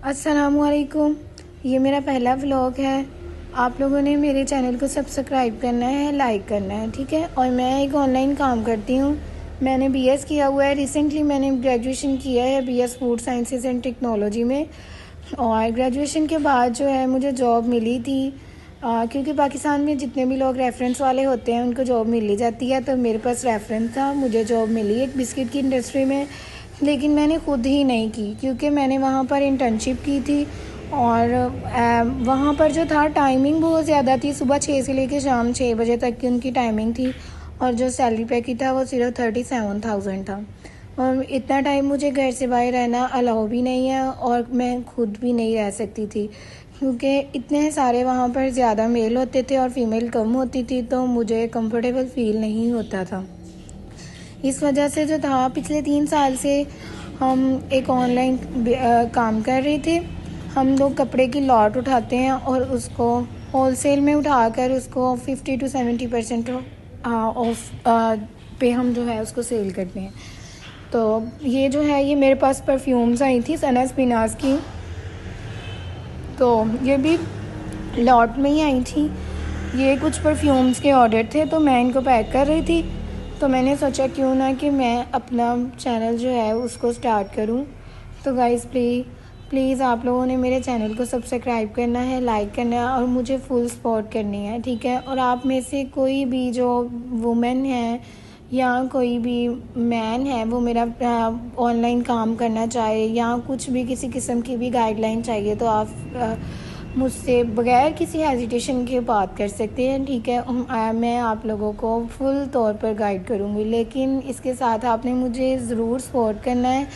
अस्सलामुअलैकुम। ये मेरा पहला व्लॉग है। आप लोगों ने मेरे चैनल को सब्सक्राइब करना है, लाइक करना है, ठीक है। और मैं एक ऑनलाइन काम करती हूँ। मैंने बीएस किया हुआ है। रिसेंटली मैंने ग्रेजुएशन किया है BS food sciences and technology में। और ग्रेजुएशन के बाद जो है मुझे जॉब मिली थी, क्योंकि पाकिस्तान में जितने भी लोग रेफरेंस वाले होते हैं उनको जॉब मिल ही जाती है। तो मेरे पास रेफरेंस था, मुझे जॉब मिली एक बिस्किट की इंडस्ट्री में। लेकिन मैंने खुद ही नहीं की, क्योंकि मैंने वहाँ पर इंटर्नशिप की थी। और वहाँ पर जो था टाइमिंग बहुत ज़्यादा थी, सुबह 6 से लेकर शाम 6 बजे तक की उनकी टाइमिंग थी। और जो सैलरी पैकेज था वो सिर्फ 37,000 था। और इतना टाइम मुझे घर से बाहर रहना अलाउ भी नहीं है, और मैं खुद भी नहीं रह सकती थी, क्योंकि इतने सारे वहाँ पर ज़्यादा मेल होते थे और फीमेल कम होती थी, तो मुझे कंफर्टेबल फील नहीं होता था। इस वजह से जो था पिछले 3 साल से हम एक ऑनलाइन काम कर रहे थे। हम लोग कपड़े की लॉट उठाते हैं और उसको होलसेल में उठाकर उसको 50 to 70% ऑफ पे हम जो है उसको सेल करते हैं। तो ये जो है ये मेरे पास परफ्यूम्स आई थी सना स्पिनाज की, तो ये भी लॉट में ही आई थी। ये कुछ परफ्यूम्स के ऑर्डर थे, तो मैं इनको पैक कर रही थी। तो मैंने सोचा क्यों ना कि मैं अपना चैनल जो है उसको स्टार्ट करूं। तो गाइस प्लीज़ आप लोगों ने मेरे चैनल को सब्सक्राइब करना है, लाइक करना है और मुझे फुल सपोर्ट करनी है, ठीक है। और आप में से कोई भी जो वुमेन है या कोई भी मैन है वो मेरा ऑनलाइन काम करना चाहे या कुछ भी किसी किस्म की भी गाइडलाइन चाहिए, तो आप मुझसे बगैर किसी हेजिटेशन के बात कर सकते हैं, ठीक है। मैं आप लोगों को फुल तौर पर गाइड करूँगी, लेकिन इसके साथ आपने मुझे ज़रूर सपोर्ट करना है,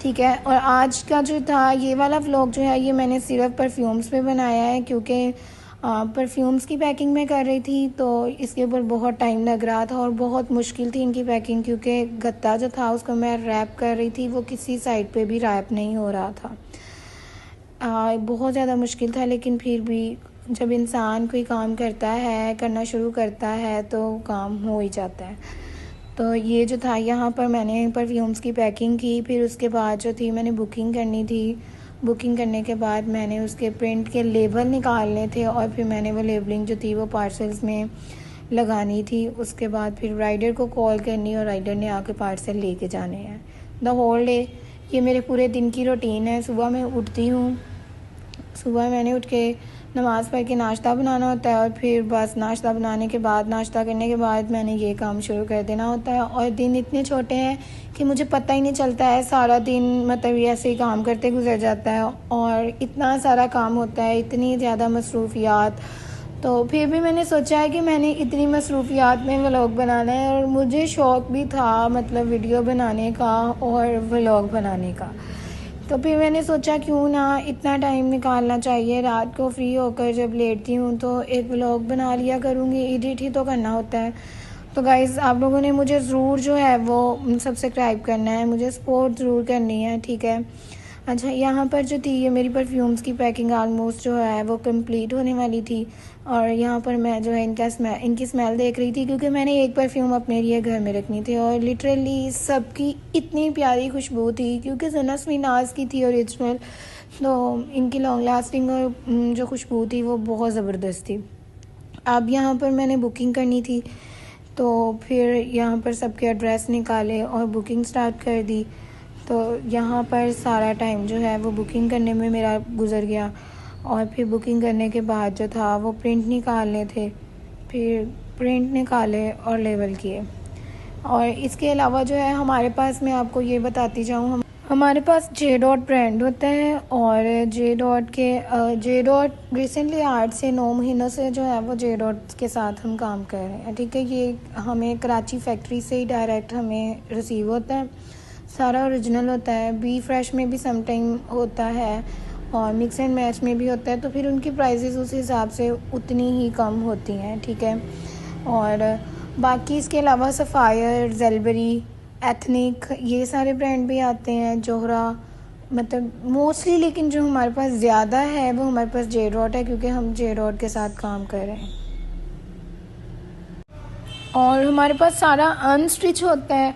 ठीक है। और आज का जो था ये वाला व्लॉग जो है ये मैंने सिर्फ परफ्यूम्स पे बनाया है, क्योंकि परफ्यूम्स की पैकिंग मैं कर रही थी, तो इसके ऊपर बहुत टाइम लग रहा था और बहुत मुश्किल थी इनकी पैकिंग, क्योंकि गत्ता जो था उसको मैं रैप कर रही थी, वो किसी साइड पे भी रैप नहीं हो रहा था। बहुत ज़्यादा मुश्किल था, लेकिन फिर भी जब इंसान कोई काम करना शुरू करता है तो काम हो ही जाता है। तो ये जो था यहाँ पर मैंने परफ्यूम्स की पैकिंग की, फिर उसके बाद जो थी मैंने बुकिंग करनी थी। बुकिंग करने के बाद मैंने उसके प्रिंट के लेबल निकालने थे और फिर मैंने वो लेबलिंग जो थी वो पार्सल्स में लगानी थी। उसके बाद फिर राइडर को कॉल करनी और राइडर ने आके पार्सल लेके जाने हैं। द होल डे ये मेरे पूरे दिन की रूटीन है। सुबह मैं उठती हूँ, सुबह मैंने उठ के नमाज़ पढ़ के नाश्ता बनाना होता है, और फिर बस नाश्ता करने के बाद मैंने ये काम शुरू कर देना होता है। और दिन इतने छोटे हैं कि मुझे पता ही नहीं चलता है, सारा दिन मतलब ये ऐसे ही काम करते गुजर जाता है। और इतना सारा काम होता है, इतनी ज़्यादा मसरूफ़ियात। तो फिर भी मैंने सोचा है कि मैंने इतनी मसरूफ़ियात में व्लॉग बनाना है, और मुझे शौक़ भी था मतलब वीडियो बनाने का और व्लॉग बनाने का। तो फिर मैंने सोचा क्यों ना इतना टाइम निकालना चाहिए, रात को फ्री होकर जब लेटती हूँ तो एक व्लॉग बना लिया करूँगी, एडिट ही तो करना होता है। तो गाइज़ आप लोगों ने मुझे ज़रूर जो है वो सब्सक्राइब करना है, मुझे सपोर्ट ज़रूर करनी है, ठीक है। अच्छा, यहाँ पर जो थी ये मेरी परफ्यूम्स की पैकिंग आलमोस्ट जो है वो कंप्लीट होने वाली थी। और यहाँ पर मैं जो है इनकी स्मेल देख रही थी, क्योंकि मैंने एक परफ्यूम अपने लिए घर में रखनी थी और लिटरली सबकी इतनी प्यारी खुशबू थी, क्योंकि सना स्पिनाज की थी ओरिजिनल। तो इनकी लॉन्ग लास्टिंग और जो खुशबू थी वो बहुत ज़बरदस्त थी। अब यहाँ पर मैंने बुकिंग करनी थी, तो फिर यहाँ पर सबके एड्रेस निकाले और बुकिंग स्टार्ट कर दी। तो यहाँ पर सारा टाइम जो है वो बुकिंग करने में मेरा गुजर गया। और फिर बुकिंग करने के बाद जो था वो प्रिंट निकालने थे, फिर प्रिंट निकाले और लेबल किए। और इसके अलावा जो है हमारे पास, मैं आपको ये बताती जाऊँ, हमारे पास जे डॉट ब्रांड होता है। और जे डॉट रिसेंटली 8 से 9 महीनों से जो है वो जे डॉट के साथ हम काम कर रहे हैं, ठीक है। ये हमें कराची फैक्ट्री से ही डायरेक्ट हमें रिसीव होता है, सारा ओरिजिनल होता है। बी फ्रेश में भी समटाइम होता है और मिक्स एंड मैच में भी होता है, तो फिर उनकी प्राइसेस उस हिसाब से उतनी ही कम होती हैं, ठीक है। और बाकी इसके अलावा सफ़ायर, ज़ेलबरी, एथनिक, ये सारे ब्रांड भी आते हैं, जोहरा, मतलब मोस्टली। लेकिन जो हमारे पास ज़्यादा है वो हमारे पास जे डॉट है, क्योंकि हम जे डॉट के साथ काम कर रहे हैं। और हमारे पास सारा अनस्टिच होता है,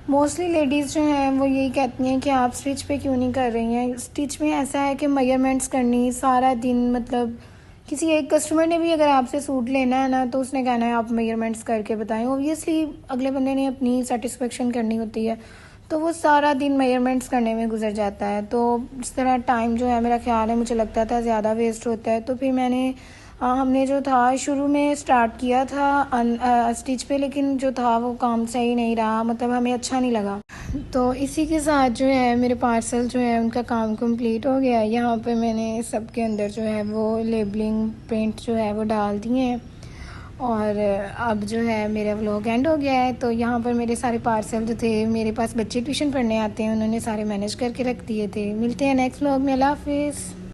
मोस्टली लेडीज़ जो हैं वो यही कहती हैं कि आप स्टिच पे क्यों नहीं कर रही हैं। स्टिच में ऐसा है कि मेजरमेंट्स करनी सारा दिन, मतलब किसी एक कस्टमर ने भी अगर आपसे सूट लेना है ना तो उसने कहना है आप मेजरमेंट्स करके बताएं। ओबियसली अगले बंदे ने अपनी सेटिस्फेक्शन करनी होती है, तो वो सारा दिन मेजरमेंट्स करने में गुजर जाता है। तो इस तरह टाइम जो है, मेरा ख्याल है, मुझे लगता था ज़्यादा वेस्ट होता है। तो फिर हमने जो था शुरू में स्टार्ट किया था स्टिच पे, लेकिन जो था वो काम सही नहीं रहा, मतलब हमें अच्छा नहीं लगा। तो इसी के साथ जो है मेरे पार्सल जो है उनका काम कंप्लीट हो गया। यहाँ पे मैंने सबके अंदर जो है वो लेबलिंग प्रिंट जो है वो डाल दिए हैं और अब जो है मेरा व्लॉग एंड हो गया है। तो यहाँ पर मेरे सारे पार्सल जो थे, मेरे पास बच्चे ट्यूशन पढ़ने आते हैं, उन्होंने सारे मैनेज करके रख दिए थे। मिलते हैं नेक्स्ट व्लॉग में। अल्लाह हाफिज़।